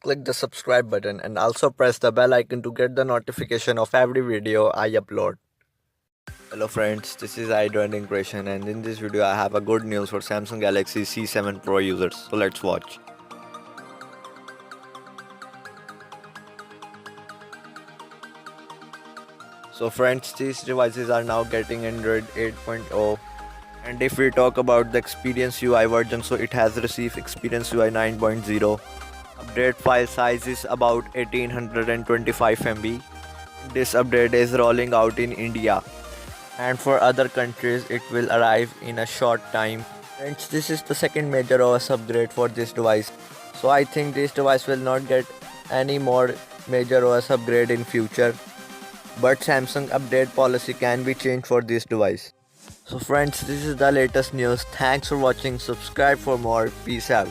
click the subscribe button and also press the bell icon to get the notification of every video I upload. Hello friends, this is iDrawing Creation, and in this video I have a good news for Samsung Galaxy C7 Pro users. So let's watch. So friends, these devices are now getting Android 8.0, and if we talk about the Experience UI version, so it has received Experience UI 9.0. Update file size is about 1825 MB. This update is rolling out in India, and for other countries it will arrive in a short time. Friends, this is the second major OS upgrade for this device, so I think this device will not get any more major OS upgrade in future, but Samsung update policy can be changed for this device. So friends, this is the latest news. Thanks for watching. Subscribe for more. Peace out.